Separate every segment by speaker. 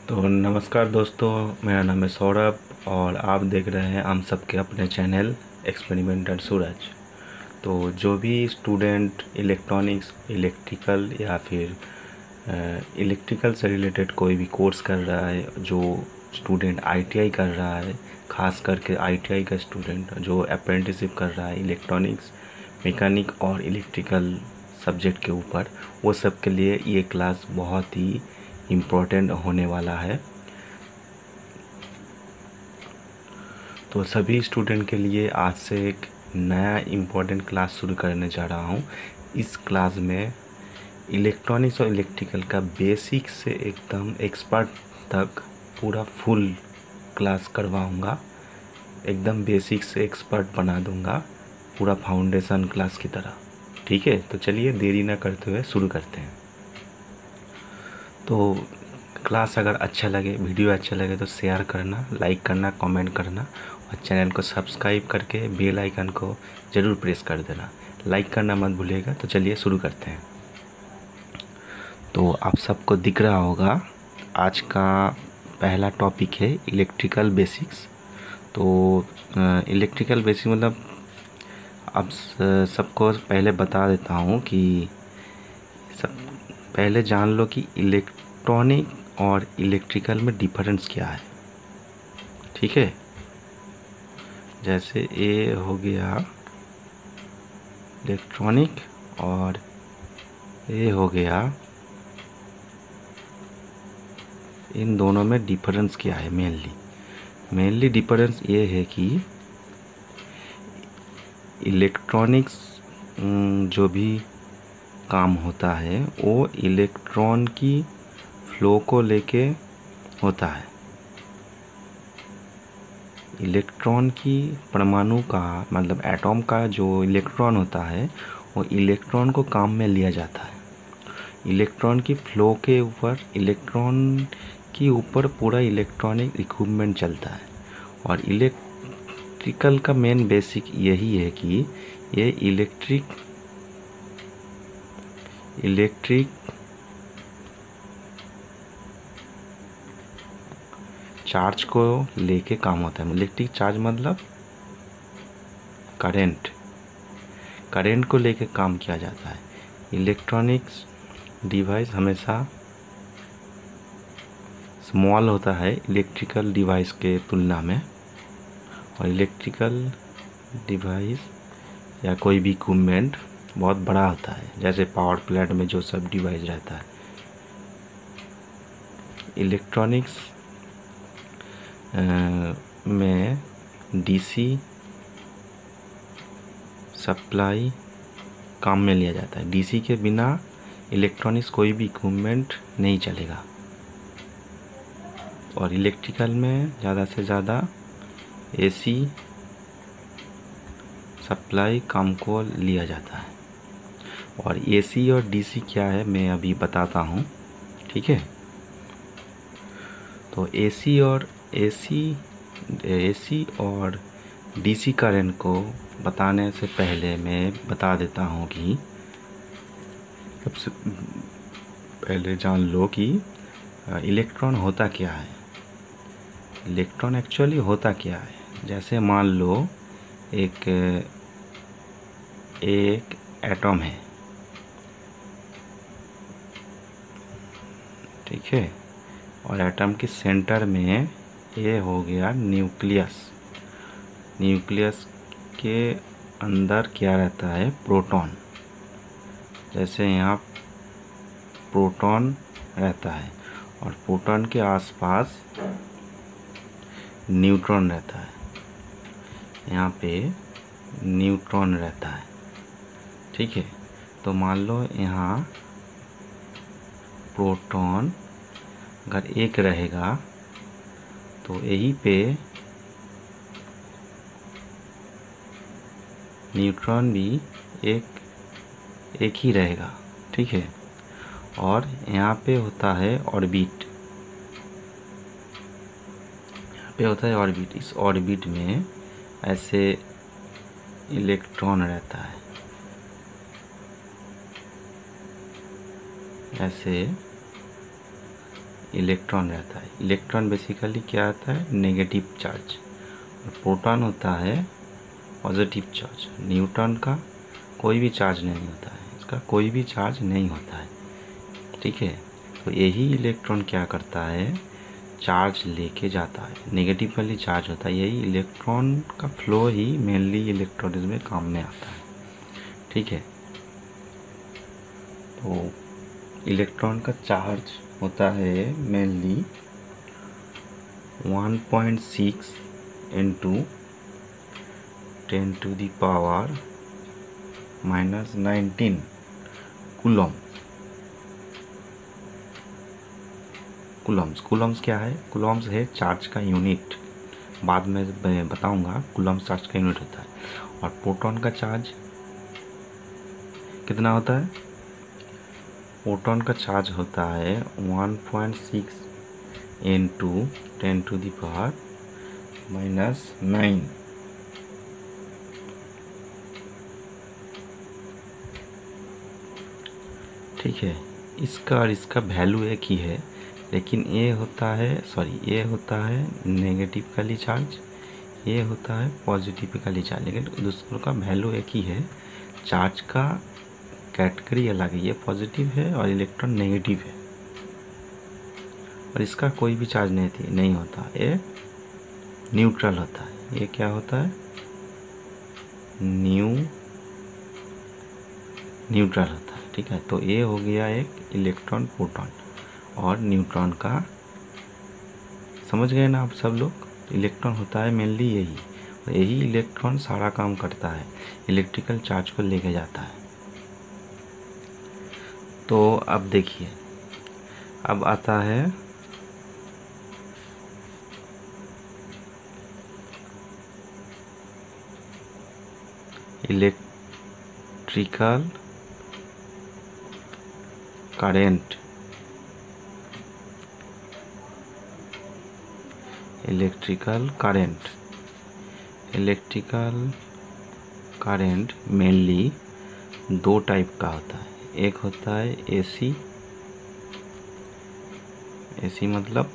Speaker 1: तो नमस्कार दोस्तों, मेरा नाम है सौरभ और आप देख रहे हैं हम सबके अपने चैनल एक्सपेरिमेंटल सूरज। तो जो भी स्टूडेंट इलेक्ट्रॉनिक्स, इलेक्ट्रिकल या फिर इलेक्ट्रिकल से रिलेटेड कोई भी कोर्स कर रहा है, जो स्टूडेंट आईटीआई कर रहा है, ख़ास करके आईटीआई का स्टूडेंट जो अप्रेंटिसशिप कर रहा है इलेक्ट्रॉनिक्स, मैकेनिक और इलेक्ट्रिकल सब्जेक्ट के ऊपर, वो सब के लिए ये क्लास बहुत ही इम्पोर्टेंट होने वाला है। तो सभी स्टूडेंट के लिए आज से एक नया इम्पोर्टेंट क्लास शुरू करने जा रहा हूँ। इस क्लास में इलेक्ट्रॉनिक्स और इलेक्ट्रिकल का बेसिक से एकदम एक्सपर्ट तक पूरा फुल क्लास करवाऊँगा। एकदम बेसिक से एक्सपर्ट बना दूँगा, पूरा फाउंडेशन क्लास की तरह। ठीक है, तो चलिए देरी ना करते हुए शुरू करते हैं। तो क्लास अगर अच्छा लगे, वीडियो अच्छा लगे तो शेयर करना, लाइक करना, कमेंट करना और चैनल को सब्सक्राइब करके बेल आइकन को ज़रूर प्रेस कर देना। लाइक करना मत भूलिएगा। तो चलिए शुरू करते हैं। तो आप सबको दिख रहा होगा, आज का पहला टॉपिक है इलेक्ट्रिकल बेसिक्स। तो इलेक्ट्रिकल बेसिक मतलब अब सबको पहले बता देता हूँ कि सब पहले जान लो कि इलेक्ट्रॉनिक और इलेक्ट्रिकल में डिफरेंस क्या है। ठीक है, जैसे ये हो गया इलेक्ट्रॉनिक और ये हो गया, इन दोनों में डिफरेंस क्या है। मेनली डिफरेंस ये है कि इलेक्ट्रॉनिक्स जो भी काम होता है वो इलेक्ट्रॉन की फ्लो को लेके होता है। इलेक्ट्रॉन की परमाणु का मतलब एटॉम का जो इलेक्ट्रॉन होता है वो इलेक्ट्रॉन को काम में लिया जाता है। इलेक्ट्रॉन की फ्लो के ऊपर, इलेक्ट्रॉन के ऊपर पूरा इलेक्ट्रॉनिक इक्विपमेंट चलता है। और इलेक्ट्रिकल का मेन बेसिक यही है कि ये इलेक्ट्रिक चार्ज को लेके काम होता है। इलेक्ट्रिक चार्ज मतलब करंट को लेके काम किया जाता है। इलेक्ट्रॉनिक्स डिवाइस हमेशा स्मॉल होता है इलेक्ट्रिकल डिवाइस के तुलना में, और इलेक्ट्रिकल डिवाइस या कोई भी इक्विपमेंट बहुत बड़ा होता है, जैसे पावर प्लांट में जो सब डिवाइस रहता है। इलेक्ट्रॉनिक्स में डीसी सप्लाई काम में लिया जाता है। डीसी के बिना इलेक्ट्रॉनिक्स कोई भी इक्विपमेंट नहीं चलेगा। और इलेक्ट्रिकल में ज़्यादा से ज़्यादा एसी सप्लाई काम को लिया जाता है। और एसी और डीसी क्या है मैं अभी बताता हूँ। ठीक है, तो एसी और डीसी करंट को बताने से पहले मैं बता देता हूँ कि सबसे पहले जान लो कि इलेक्ट्रॉन होता क्या है। इलेक्ट्रॉन एक्चुअली होता क्या है। जैसे मान लो एक एटम है, ठीक है, और एटम के सेंटर में ये हो गया न्यूक्लियस। न्यूक्लियस के अंदर क्या रहता है, प्रोटॉन। जैसे यहाँ प्रोटॉन रहता है और प्रोटॉन के आसपास न्यूट्रॉन रहता है। यहाँ पे न्यूट्रॉन रहता है। ठीक है, तो मान लो यहाँ प्रोटॉन अगर एक रहेगा तो यहीं पे न्यूट्रॉन भी एक ही रहेगा। ठीक है, और यहाँ पे होता है ऑर्बिट। यहाँ पे होता है ऑर्बिट। इस ऑर्बिट में ऐसे इलेक्ट्रॉन रहता है, ऐसे इलेक्ट्रॉन रहता है। इलेक्ट्रॉन बेसिकली क्या आता है, नेगेटिव चार्ज, और प्रोटॉन होता है पॉजिटिव चार्ज। न्यूट्रॉन का कोई भी चार्ज नहीं होता है, इसका कोई भी चार्ज नहीं होता है, ठीक है। तो यही इलेक्ट्रॉन क्या करता है, चार्ज लेके जाता है, नेगेटिवली चार्ज होता है। यही इलेक्ट्रॉन का फ्लो ही मेनली इलेक्ट्रॉनिक्स में काम में आता है, ठीक है। तो इलेक्ट्रॉन का चार्ज होता है मेनली 1.6 इंटू 10⁻⁻⁹ कूलम। कूलम्स क्या है, कूलम्स है चार्ज का यूनिट, बाद में मैं बताऊंगा। कूलम्स चार्ज का यूनिट होता है। और प्रोटॉन का चार्ज कितना होता है, प्रोटॉन का चार्ज होता है 1.6 इंटू 10⁻⁹ ठीक है। इसका और इसका वैल्यू एक ही है, लेकिन ये होता है नेगेटिवली चार्ज, ये होता है पॉजिटिवली चार्ज, लेकिन दूसरों का वैल्यू एक ही है। चार्ज का कैटेगरी अलग है, ये पॉजिटिव है और इलेक्ट्रॉन नेगेटिव है, और इसका कोई भी चार्ज नहीं होता, ये न्यूट्रल होता है। ये क्या होता है, न्यूट्रल होता है, ठीक है। तो ये हो गया एक इलेक्ट्रॉन, प्रोटॉन और न्यूट्रॉन का। समझ गए ना आप सब लोग। इलेक्ट्रॉन होता है मेनली यही, और यही इलेक्ट्रॉन सारा काम करता है, इलेक्ट्रिकल चार्ज को लेके जाता है। तो अब देखिए, अब आता है electrical current. Electrical current mainly दो टाइप का होता है। एक होता है एसी मतलब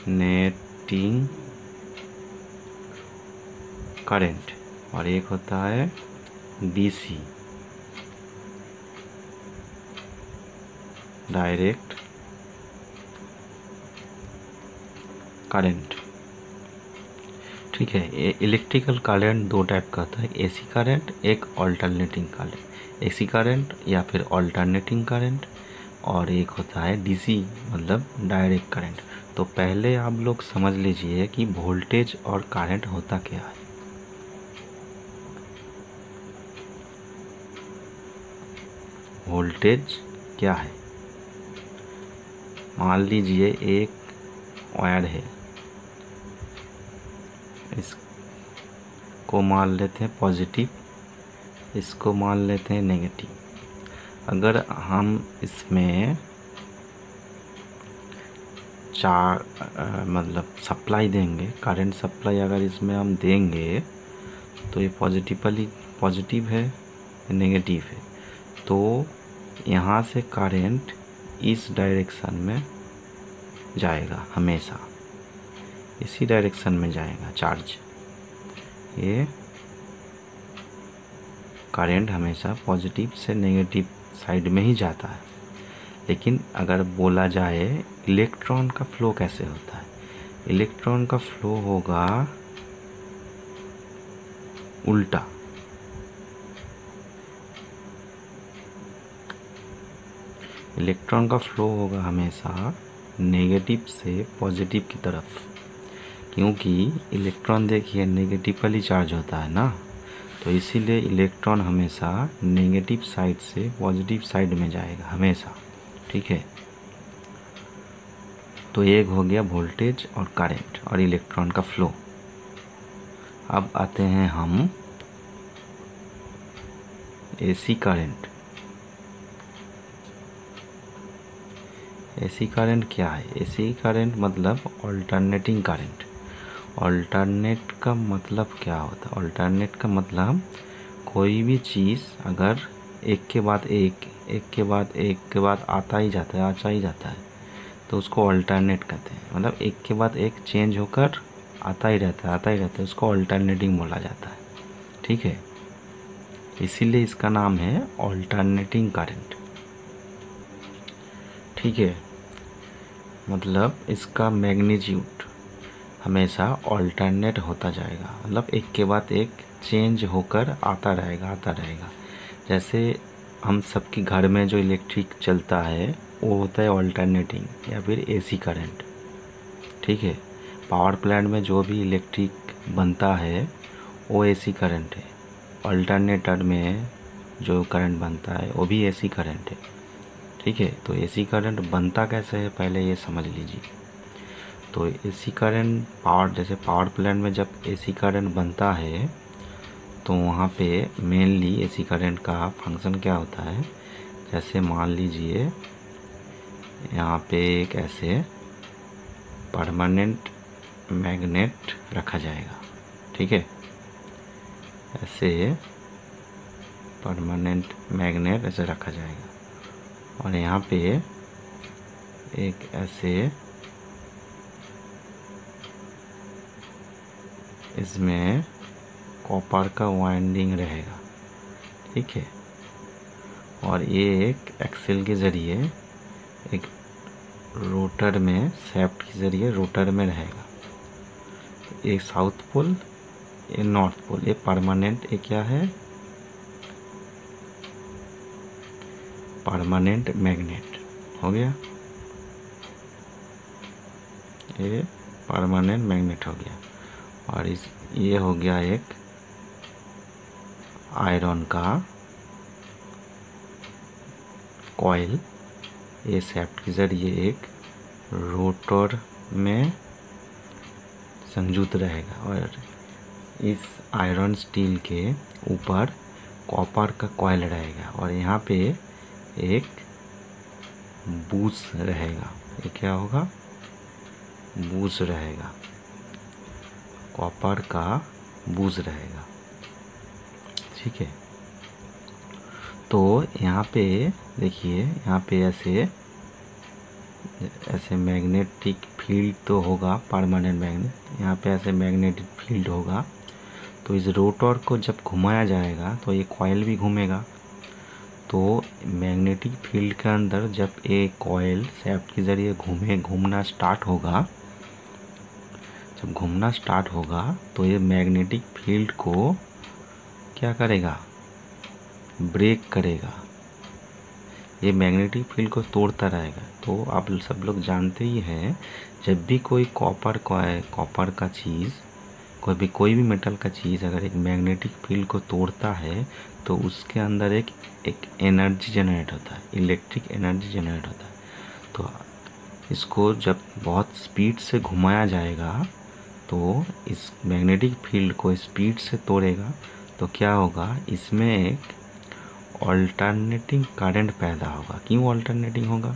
Speaker 1: अल्टरनेटिंग करंट, और एक होता है डीसी, डायरेक्ट करंट, ठीक है। इलेक्ट्रिकल करंट दो टाइप का होता है, एसी करंट, एक अल्टरनेटिंग करंट। एसी करंट या फिर अल्टरनेटिंग करंट, और एक होता है डीसी मतलब डायरेक्ट करंट। तो पहले आप लोग समझ लीजिए कि वोल्टेज और करंट होता क्या है। वोल्टेज क्या है, मान लीजिए एक वायर है, इसको मान लेते हैं पॉजिटिव, इसको मान लेते हैं नेगेटिव। अगर हम इसमें मतलब सप्लाई देंगे, करंट सप्लाई अगर इसमें हम देंगे, तो ये पॉजिटिव है, नेगेटिव है। तो यहाँ से करंट इस डायरेक्शन में जाएगा, हमेशा इसी डायरेक्शन में जाएगा चार्ज। ये करंट हमेशा पॉजिटिव से नेगेटिव साइड में ही जाता है। लेकिन अगर बोला जाए इलेक्ट्रॉन का फ्लो कैसे होता है, इलेक्ट्रॉन का फ्लो होगा उल्टा। इलेक्ट्रॉन का फ्लो होगा हमेशा नेगेटिव से पॉजिटिव की तरफ, क्योंकि इलेक्ट्रॉन देखिए नेगेटिवली चार्ज होता है ना, तो इसीलिए इलेक्ट्रॉन हमेशा नेगेटिव साइड से पॉजिटिव साइड में जाएगा हमेशा, ठीक है। तो एक हो गया वोल्टेज और करंट और इलेक्ट्रॉन का फ्लो। अब आते हैं हम एसी करंट। एसी करंट क्या है, एसी करंट मतलब अल्टरनेटिंग करंट। अल्टरनेट का मतलब क्या होता है, अल्टरनेट का मतलब कोई भी चीज़ अगर एक के बाद एक के बाद आता ही जाता है तो उसको अल्टरनेट कहते हैं। मतलब एक के बाद एक चेंज होकर आता ही रहता है, उसको अल्टरनेटिंग बोला जाता है। ठीक है, इसीलिए इसका नाम है अल्टरनेटिंग करंट। ठीक है, मतलब इसका मैग्नीट्यूड हमेशा अल्टरनेट होता जाएगा, मतलब एक के बाद एक चेंज होकर आता रहेगा। जैसे हम सबके घर में जो इलेक्ट्रिक चलता है वो होता है अल्टरनेटिंग या फिर एसी करंट। ठीक है, पावर प्लांट में जो भी इलेक्ट्रिक बनता है वो एसी करंट है। अल्टरनेटर में जो करंट बनता है वो भी एसी करंट है। ठीक है, तो एसी करंट बनता कैसे है पहले ये समझ लीजिए। तो एसी करंट जैसे पावर प्लांट में जब एसी करंट बनता है तो वहाँ पे मेनली एसी करंट का फंक्शन क्या होता है। जैसे मान लीजिए यहाँ पे एक ऐसे परमानेंट मैग्नेट रखा जाएगा। ठीक है, ऐसे परमानेंट मैग्नेट ऐसे रखा जाएगा और यहाँ पे एक ऐसे इसमें कॉपर का वाइंडिंग रहेगा। ठीक है, और ये एक एक्सेल के ज़रिए एक रोटर में शैफ्ट के ज़रिए रोटर में रहेगा। तो एक साउथ पोल, ये नॉर्थ पोल, ये परमानेंट, ये क्या है परमानेंट मैग्नेट हो गया, ये परमानेंट मैग्नेट हो गया। और ये हो गया एक आयरन का कॉइल, ये शैफ्ट के ज़रिए एक रोटर में संयुक्त रहेगा और इस आयरन स्टील के ऊपर कॉपर का कॉइल रहेगा और यहाँ पे एक बूश रहेगा। ये क्या होगा, बूश रहेगा, कॉपर का बूश रहेगा। ठीक है, तो यहाँ पे देखिए, यहाँ पे ऐसे मैग्नेटिक फील्ड तो होगा, परमानेंट मैग्नेट, यहाँ पे ऐसे मैग्नेटिक फील्ड होगा। तो इस रोटर को जब घुमाया जाएगा तो ये कॉइल भी घूमेगा। तो मैग्नेटिक फील्ड के अंदर जब एक कॉइल शैफ्ट के ज़रिए घूमना स्टार्ट होगा, जब घूमना स्टार्ट होगा तो ये मैग्नेटिक फील्ड को क्या करेगा, ब्रेक करेगा, ये मैग्नेटिक फील्ड को तोड़ता रहेगा। तो आप सब लोग जानते ही हैं, जब भी कोई कॉपर का चीज़, कोई भी मेटल का चीज़ अगर एक मैग्नेटिक फील्ड को तोड़ता है तो उसके अंदर एक एनर्जी जनरेट होता है, इलेक्ट्रिक एनर्जी जनरेट होता है। तो इसको जब बहुत स्पीड से घुमाया जाएगा तो इस मैग्नेटिक फील्ड को स्पीड से तोड़ेगा तो क्या होगा, इसमें एक अल्टरनेटिंग करंट पैदा होगा। क्यों अल्टरनेटिंग होगा,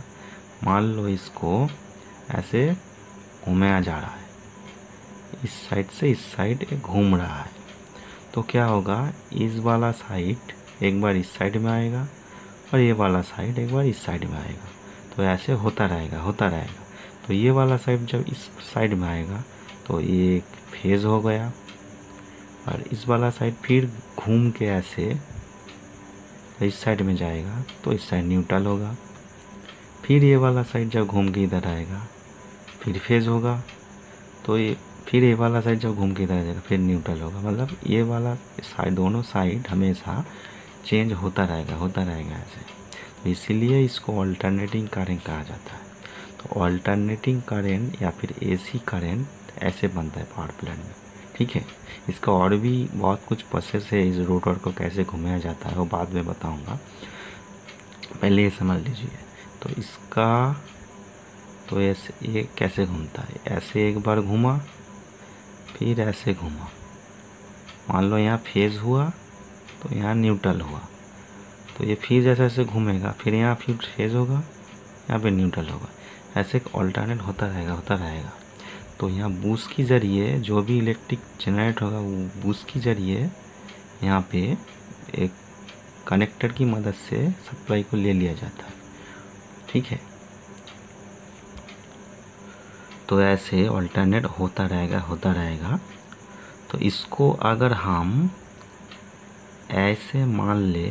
Speaker 1: मान लो इसको ऐसे घुमाया जा रहा है, इस साइड से इस साइड घूम रहा है, तो क्या होगा, इस वाला साइड एक बार इस साइड में आएगा और ये वाला साइड एक बार इस साइड में आएगा। तो ऐसे होता रहेगा। तो ये वाला साइड जब इस साइड में आएगा तो ये एक फेज़ हो गया और इस वाला साइड फिर घूम के ऐसे इस साइड में जाएगा तो इस साइड न्यूट्रल होगा। फिर ये वाला साइड जब घूम के इधर आएगा फिर फेज़ होगा, तो ये फिर ये वाला साइड जब घूम के इधर आ जाएगा फिर न्यूट्रल होगा। मतलब ये वाला साइड, दोनों साइड हमेशा चेंज होता रहेगा ऐसे। तो इसीलिए इसको अल्टरनेटिंग करंट कहा जाता है। तो अल्टरनेटिंग करंट या फिर एसी करंट ऐसे बनता है पावर प्लांट में। ठीक है, इसका और भी बहुत कुछ प्रोसेस है, इस रोटर को कैसे घुमाया जाता है वो बाद में बताऊंगा, पहले ये समझ लीजिए। तो इसका तो ऐसे ये कैसे घूमता है, ऐसे एक बार घूमा फिर ऐसे घूमा, मान लो यहाँ फेज़ हुआ तो यहाँ न्यूट्रल हुआ, तो ये फिर जैसे ऐसे घूमेगा, फिर यहाँ फिर फेज़ होगा, यहाँ पे न्यूट्रल होगा, ऐसे अल्टरनेट होता रहेगा। तो यहाँ बूस्ट के ज़रिए जो भी इलेक्ट्रिक जनरेट होगा वो बूस्ट के ज़रिए यहाँ पे एक कनेक्टर की मदद से सप्लाई को ले लिया जाता है। ठीक है, तो ऐसे अल्टरनेट होता रहेगा। तो इसको अगर हम ऐसे मान ले,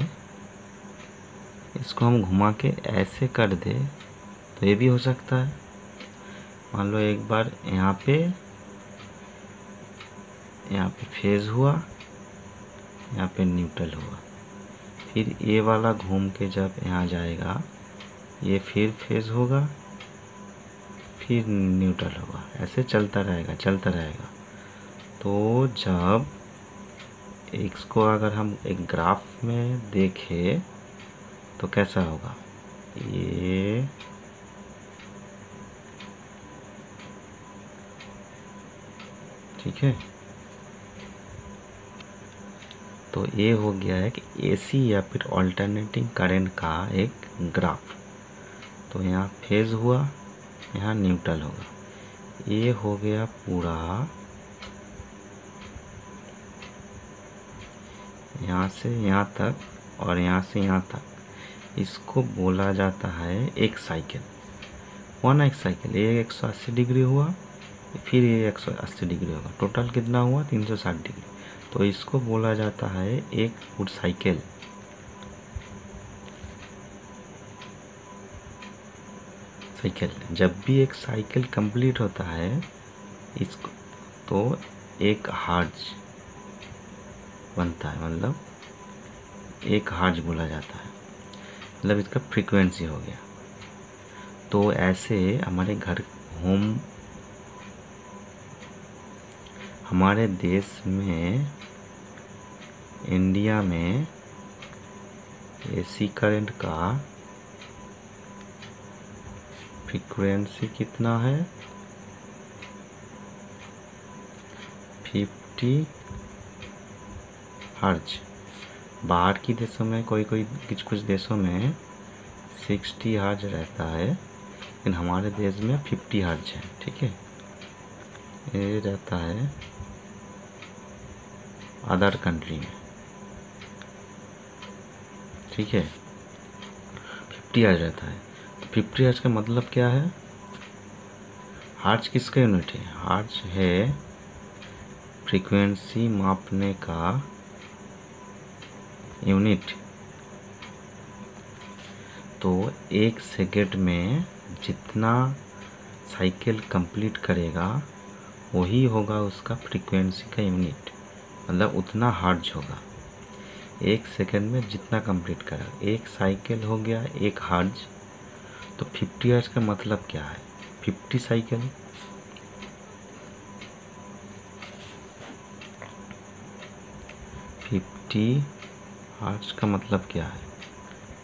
Speaker 1: इसको हम घुमा के ऐसे कर दे तो ये भी हो सकता है। मान लो एक बार यहाँ पे फेज हुआ, यहाँ पे न्यूट्रल हुआ, फिर ये वाला घूम के जब यहाँ जाएगा ये फिर फेज होगा, फिर न्यूट्रल होगा, ऐसे चलता रहेगा। तो जब इसको अगर हम एक ग्राफ में देखें तो कैसा होगा, ये ठीक है। तो ये हो गया है कि एसी या फिर अल्टरनेटिंग करंट का एक ग्राफ। तो यहाँ फेज हुआ, यहाँ न्यूट्रल होगा, ये हो गया पूरा यहाँ से यहाँ तक और यहाँ से यहाँ तक। इसको बोला जाता है एक साइकिल, हुआ ना एक साइकिल। ये 180 डिग्री हुआ, फिर ये 180 डिग्री होगा, टोटल कितना हुआ 360 डिग्री। तो इसको बोला जाता है एक फुल साइकिल। जब भी एक साइकिल कंप्लीट होता है इसको तो एक हर्ट्ज बनता है, मतलब एक हर्ट्ज बोला जाता है, मतलब इसका फ्रीक्वेंसी हो गया। तो ऐसे हमारे हमारे देश में, इंडिया में एसी करंट का फ्रीक्वेंसी कितना है, 50 हर्ट्ज। बाहर की देशों में कुछ देशों में 60 हर्ट्ज रहता है, लेकिन हमारे देश में 50 हर्ट्ज है। ठीक है, ये रहता है अदर कंट्री में। ठीक है, 50 हर्ट्ज रहता है। 50 हर्ट्ज का मतलब क्या है, हर्ट्ज किसका यूनिट है, हर्ट्ज है फ्रीक्वेंसी मापने का यूनिट। तो एक सेकेंड में जितना साइकिल कंप्लीट करेगा वही होगा उसका फ्रीक्वेंसी का यूनिट, मतलब उतना हर्ट्ज होगा। एक सेकेंड में जितना कंप्लीट करा, एक साइकिल हो गया एक हर्ट्ज। तो 50 हर्ट्ज का मतलब क्या है, 50 साइकिल। हर्ट्ज का मतलब क्या है,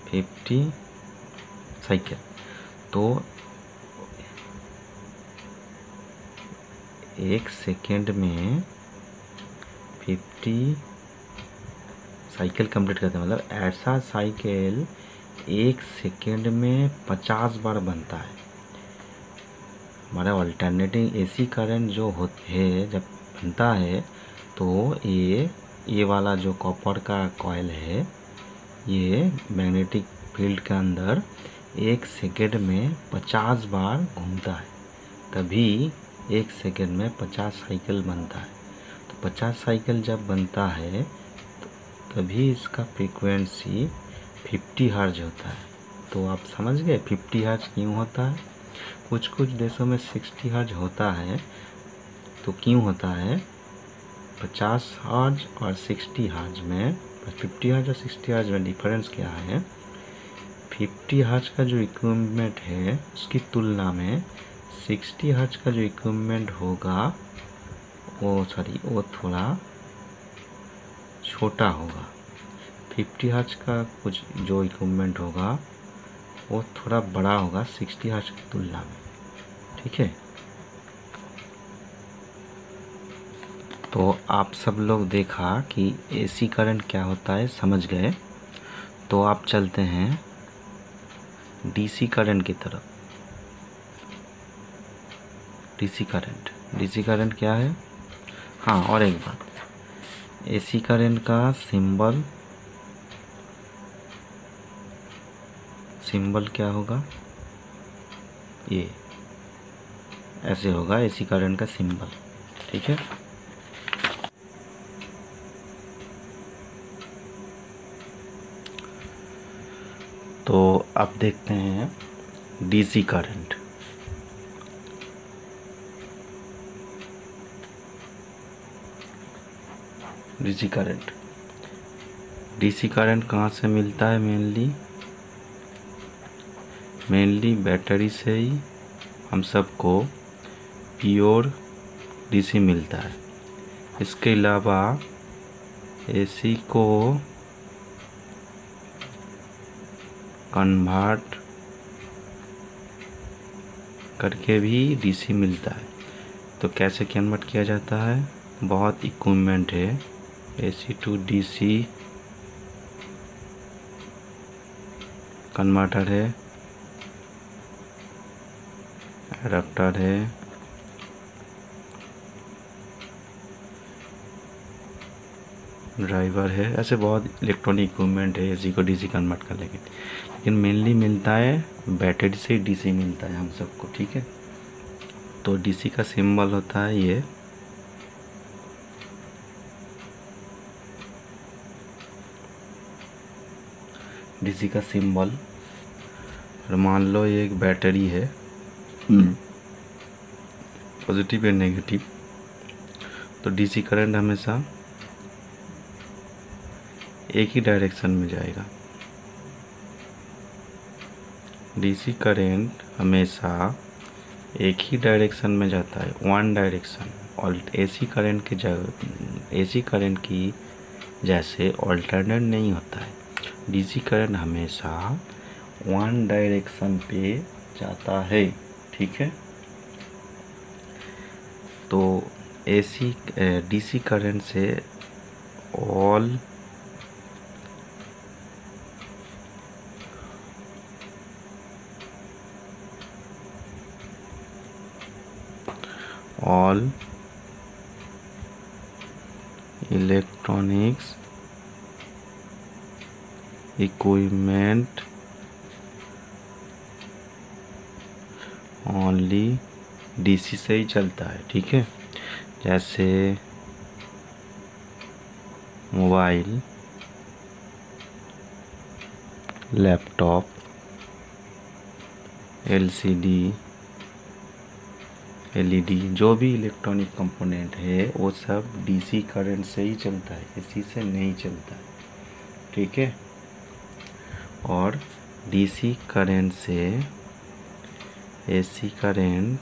Speaker 1: 50 साइकिल। तो एक सेकेंड में 50 साइकिल कंप्लीट करते हैं, मतलब ऐसा साइकिल एक सेकेंड में 50 बार बनता है। हमारा अल्टरनेटिंग एसी करंट जो है जब बनता है तो ये वाला जो कॉपर का कॉइल है ये मैग्नेटिक फील्ड के अंदर एक सेकेंड में 50 बार घूमता है, तभी एक सेकेंड में 50 साइकिल बनता है। तो 50 साइकिल जब बनता है तभी इसका फ्रीक्वेंसी 50 हर्ट्ज होता है। तो आप समझ गए 50 हर्ट्ज क्यों होता है। कुछ देशों में 60 हर्ट्ज होता है, तो क्यों होता है, 50 हर्ट्ज और 60 हर्ट्ज में, 50 हर्ट्ज और 60 हर्ट्ज में डिफरेंस क्या है, 50 हर्ट्ज का जो इक्विपमेंट है उसकी तुलना में 60 हर्ट्ज का जो इक्विपमेंट होगा वो थोड़ा छोटा होगा। 50 हर्ट्ज का कुछ जो इक्विपमेंट होगा वो थोड़ा बड़ा होगा 60 हर्ट्ज की तुलना में। ठीक है, तो आप सब लोग देखा कि एसी करंट क्या होता है, समझ गए। तो आप चलते हैं डीसी करंट की तरफ। डीसी करंट क्या है, हाँ और एक बात, एसी करंट का सिंबल सिंबल क्या होगा, ये ऐसे होगा एसी करंट का सिंबल। ठीक है, तो अब देखते हैं डीसी करंट। डीसी करंट कहाँ से मिलता है? मेनली बैटरी से ही हम सबको प्योर डीसी मिलता है। इसके अलावा एसी को कन्वर्ट करके भी डीसी मिलता है। तो कैसे कन्वर्ट किया जाता है? बहुत इक्विपमेंट है, एसी टू डीसी कन्वर्टर है, एडाप्टर है, ड्राइवर है, ऐसे बहुत इलेक्ट्रॉनिक इक्विपमेंट है एसी को डीसी कन्वर्ट करने के लिए। लेकिन मेनली मिलता है बैटरी से डीसी मिलता है हम सबको। ठीक है, तो डीसी का सिंबल होता है ये, डीसी का सिंबल। और मान लो ये एक बैटरी है, पॉजिटिव या नेगेटिव, तो डीसी करंट हमेशा एक ही डायरेक्शन में जाएगा। डीसी करंट हमेशा एक ही डायरेक्शन में जाता है, वन डायरेक्शन। और एसी करंट की जैसे ऑल्टरनेट नहीं होता है। डीसी करंट हमेशा वन डायरेक्शन पे जाता है। ठीक है, तो डीसी करंट से all electronics equipment only DC से ही चलता है। ठीक है, जैसे मोबाइल, लैपटॉप, एलसीडी, एलईडी, जो भी इलेक्ट्रॉनिक कंपोनेंट है वो सब डीसी करंट से ही चलता है, एसी से नहीं चलता है। ठीक है, और डीसी करंट से AC current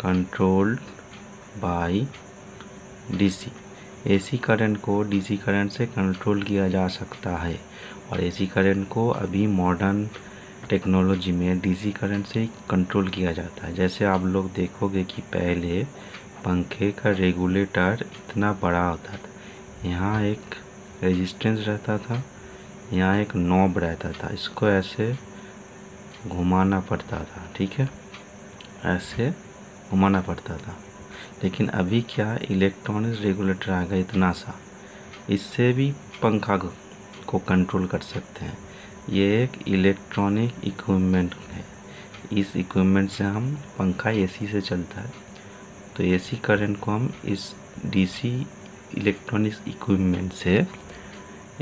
Speaker 1: controlled by DC. AC current को डीसी करंट से कंट्रोल किया जा सकता है, और एसी करंट को अभी मॉडर्न टेक्नोलॉजी में डीसी करंट से कंट्रोल किया जाता है। जैसे आप लोग देखोगे कि पहले पंखे का रेगुलेटर इतना बड़ा होता था, यहाँ एक रेजिस्टेंस रहता था, यहाँ एक नॉब रहता था, इसको ऐसे घुमाना पड़ता था। ठीक है, ऐसे घुमाना पड़ता था। लेकिन अभी क्या, इलेक्ट्रॉनिक रेगुलेटर आ गया इतना सा, इससे भी पंखा को कंट्रोल कर सकते हैं। ये एक इलेक्ट्रॉनिक इक्विपमेंट है, इस इक्विपमेंट से हम पंखा एसी से चलता है, तो एसी करंट को हम इस डीसी इलेक्ट्रॉनिक इक्विपमेंट से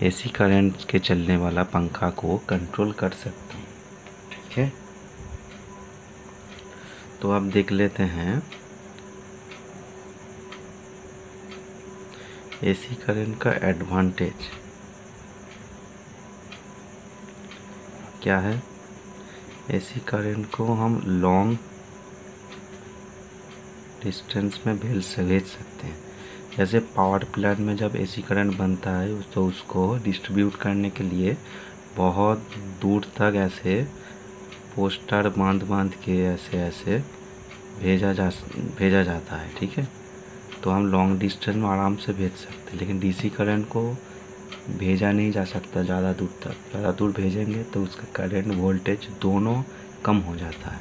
Speaker 1: एसी करंट के चलने वाला पंखा को कंट्रोल कर सकते हैं। ठीक है, तो अब देख लेते हैं एसी करंट का एडवांटेज क्या है। एसी करंट को हम लॉन्ग डिस्टेंस में भेज सकते हैं। जैसे पावर प्लांट में जब एसी करंट बनता है तो उसको डिस्ट्रीब्यूट करने के लिए बहुत दूर तक ऐसे पोस्टर बांध के ऐसे भेजा जाता है। ठीक है, तो हम लॉन्ग डिस्टेंस में आराम से भेज सकते हैं। लेकिन डीसी करंट को भेजा नहीं जा सकता ज़्यादा दूर तक, ज़्यादा दूर भेजेंगे तो उसका करंट वोल्टेज दोनों कम हो जाता है।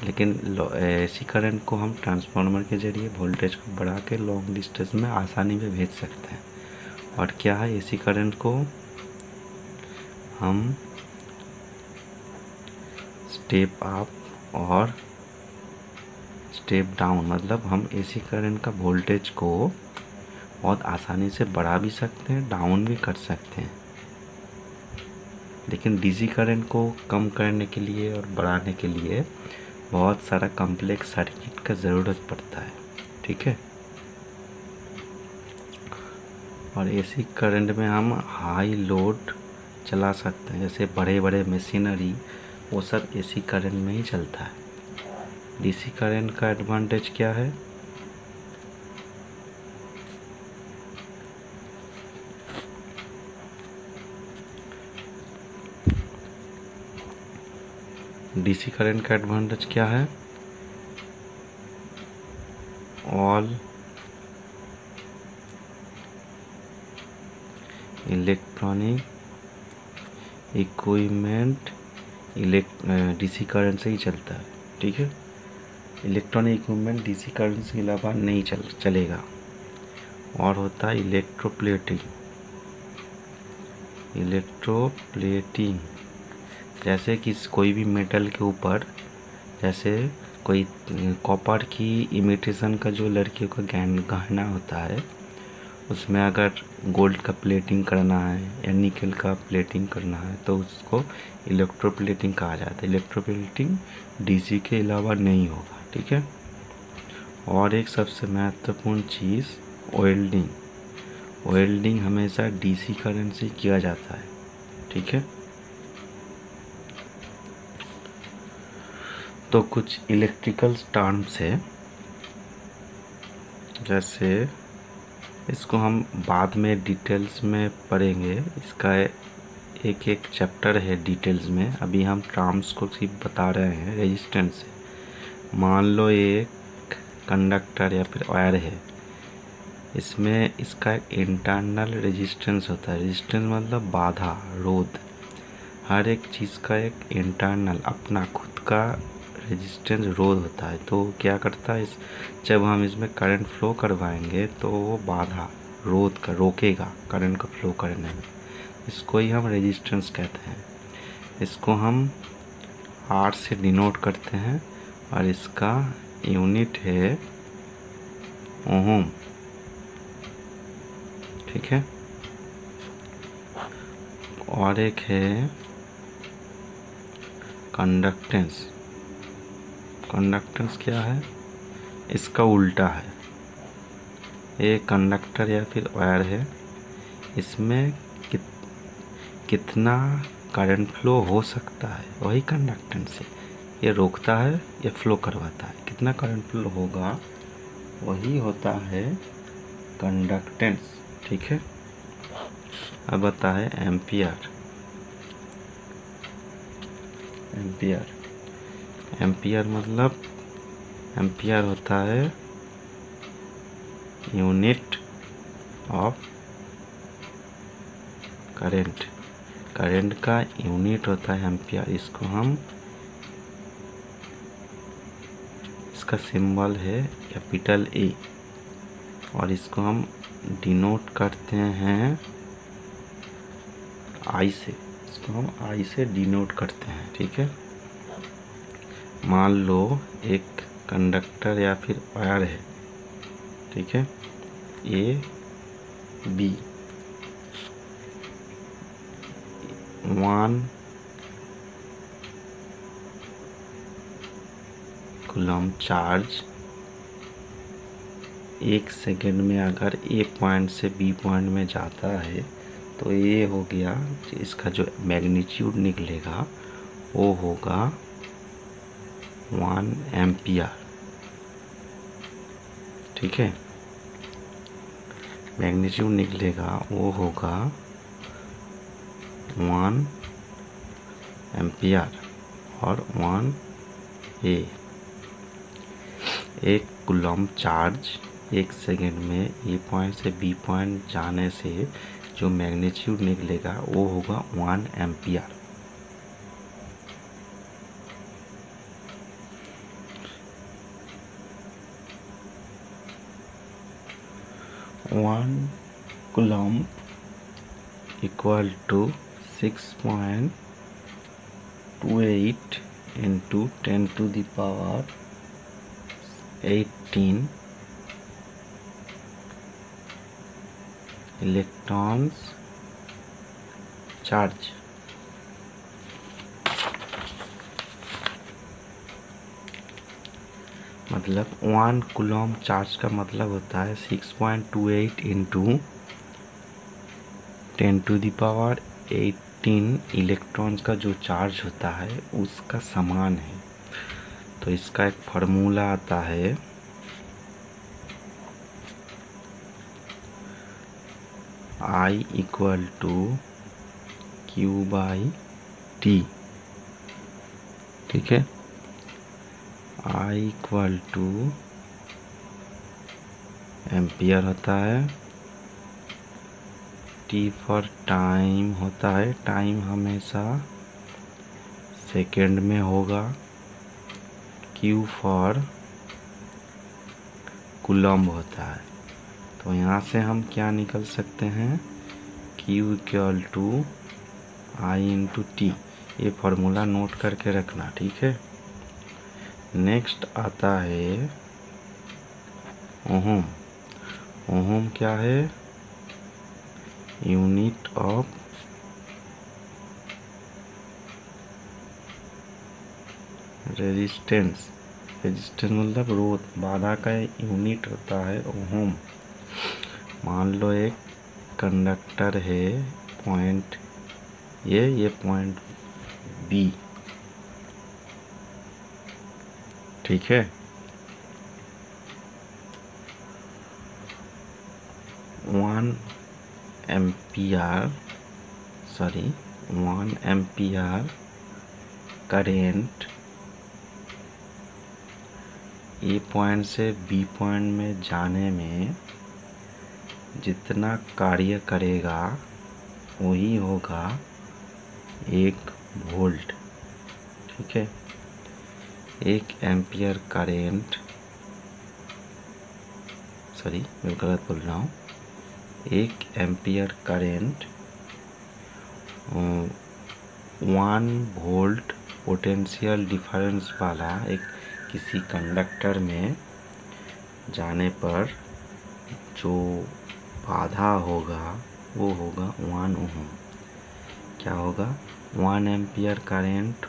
Speaker 1: लेकिन एसी करंट को हम ट्रांसफार्मर के ज़रिए वोल्टेज को बढ़ा के लॉन्ग डिस्टेंस में आसानी में भेज सकते हैं। और क्या है, एसी करंट को हम स्टेप अप और स्टेप डाउन, मतलब हम एसी करंट का वोल्टेज को बहुत आसानी से बढ़ा भी सकते हैं, डाउन भी कर सकते हैं। लेकिन डीसी करंट को कम करने के लिए और बढ़ाने के लिए बहुत सारा कॉम्प्लेक्स सर्किट का ज़रूरत पड़ता है। ठीक है। और एसी करंट में हम हाई लोड चला सकते हैं, जैसे बड़े बड़े मशीनरी, वो सब एसी करंट में ही चलता है। डीसी करंट का एडवांटेज क्या है? डीसी करंट का एडवांटेज क्या है? All electronic equipment DC current से ही चलता है। ठीक है। इलेक्ट्रॉनिक इक्विपमेंट डीसी करंट के अलावा नहीं चलेगा। और होता है इलेक्ट्रोप्लेटिंग, जैसे कि कोई भी मेटल के ऊपर, जैसे कोई कॉपर की इमिटेशन का जो लड़कियों का गहना होता है, उसमें अगर गोल्ड का प्लेटिंग करना है या निकल का प्लेटिंग करना है तो उसको इलेक्ट्रोप्लेटिंग कहा जाता है। इलेक्ट्रोप्लेटिंग डीसी के अलावा नहीं होगा। ठीक है। और एक सबसे महत्वपूर्ण चीज़ वेल्डिंग। वेल्डिंग हमेशा डीसी करंट से किया जाता है। ठीक है। तो कुछ इलेक्ट्रिकल टर्म्स है, जैसे इसको हम बाद में डिटेल्स में पढ़ेंगे, इसका एक एक चैप्टर है डिटेल्स में। अभी हम टर्म्स को सिर्फ बता रहे हैं। रेजिस्टेंस है, मान लो एक कंडक्टर या फिर वायर है, इसमें इसका एक इंटरनल रेजिस्टेंस होता है। रेजिस्टेंस मतलब बाधा, रोध। हर एक चीज़ का एक इंटरनल अपना खुद का रेजिस्टेंस, रोध होता है। तो क्या करता है, जब हम इसमें करंट फ्लो करवाएंगे तो वो बाधा, रोध का रोकेगा करंट को फ्लो करने में। इसको ही हम रेजिस्टेंस कहते हैं। इसको हम आर से डिनोट करते हैं और इसका यूनिट है ओम। ठीक है। और एक है कंडक्टेंस। कंडक्टेंस क्या है? इसका उल्टा है। ये कंडक्टर या फिर वायर है, इसमें कितना करंट फ्लो हो सकता है, वही कंडक्टेंस है। ये रोकता है, ये फ्लो करवाता है। कितना करंट फ्लो होगा वही होता है कंडक्टेंस। ठीक है। अब आता है एम्पियर। एम्पियर मतलब एम्पियर होता है यूनिट ऑफ करंट। करंट का यूनिट होता है एम्पियर। इसको हम, इसका सिंबल है कैपिटल ए और इसको हम डिनोट करते हैं आई से। इसको हम आई से डिनोट करते हैं। ठीक है। मान लो एक कंडक्टर या फिर वायर है। ठीक है। A B, 1 coulomb charge 1 second में अगर ए पॉइंट से बी पॉइंट में जाता है तो ये हो गया, इसका जो मैग्नीट्यूड निकलेगा वो होगा 1 एम्पियर। ठीक है। मैग्नीट्यूड निकलेगा वो होगा 1 एम्पियर और 1 ए। एक कूलम चार्ज 1 सेकेंड में ए पॉइंट से बी पॉइंट जाने से जो मैग्नीट्यूड निकलेगा वो होगा 1 ampere. One coulomb equal to 6.28 into 10 to the power 18 electrons charge. मतलब 1 कूलम चार्ज का मतलब होता है 6.28 into 10 to the power 18 electrons का जो चार्ज होता है उसका समान है। तो इसका एक फार्मूला आता है I equal to Q by T। ठीक है, I इक्वल टू एम्पियर होता है, T फॉर टाइम होता है, टाइम हमेशा सेकेंड में होगा, Q फॉर कूलम्ब होता है। तो यहाँ से हम क्या निकल सकते हैं, Q equal to I into T. ये फार्मूला नोट करके रखना, ठीक है। नेक्स्ट आता है ओहम। ओहम क्या है, यूनिट ऑफ रेजिस्टेंस। रेजिस्टेंस मतलब रोध, बाधा का यूनिट होता है ओहम। मान लो एक कंडक्टर है, पॉइंट ये पॉइंट बी, ठीक है। वन एम्पियर करेंट ए पॉइंट से बी पॉइंट में जाने में जितना कार्य करेगा वही होगा 1 वोल्ट, ठीक है। 1 एम्पियर करेंट, सॉरी मैं गलत बोल रहा हूँ, 1 ampere current 1 volt potential difference वाला एक किसी कंडक्टर में जाने पर जो बाधा होगा वो होगा 1 ओम। क्या होगा, 1 एम्पियर करेंट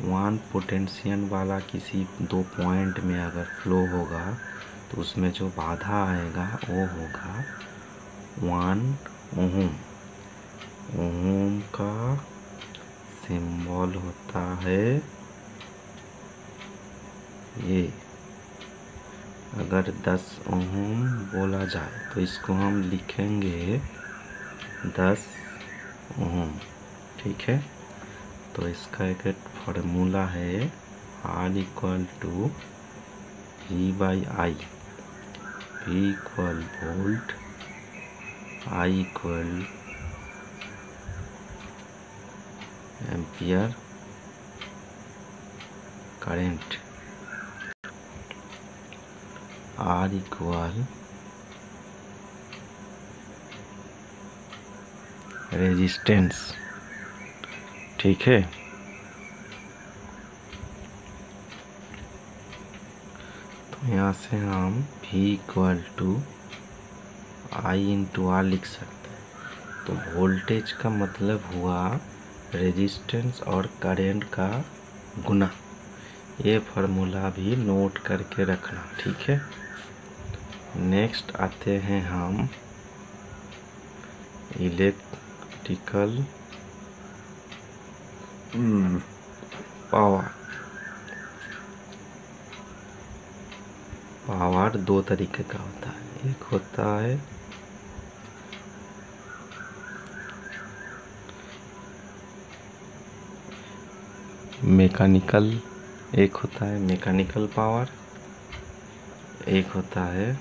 Speaker 1: 1 पोटेंशियल वाला किसी 2 पॉइंट में अगर फ्लो होगा तो उसमें जो बाधा आएगा वो होगा 1 ओम। ओम का सिंबल होता है ये। अगर 10 ओम बोला जाए तो इसको हम लिखेंगे 10 ओम, ठीक है। तो इसका एक फार्मूला है R equal to V by I. V equal volt, I equal ampere current, R equal resistance, ठीक है। तो यहाँ से हम V equal to I into R लिख सकते हैं। तो वोल्टेज का मतलब हुआ रेजिस्टेंस और करंट का गुना। ये फार्मूला भी नोट करके रखना, ठीक है। नेक्स्ट आते हैं हम इलेक्ट्रिकल पावर। पावर 2 तरीके का होता है, एक होता है मैकेनिकल, एक होता है मैकेनिकल पावर, एक होता है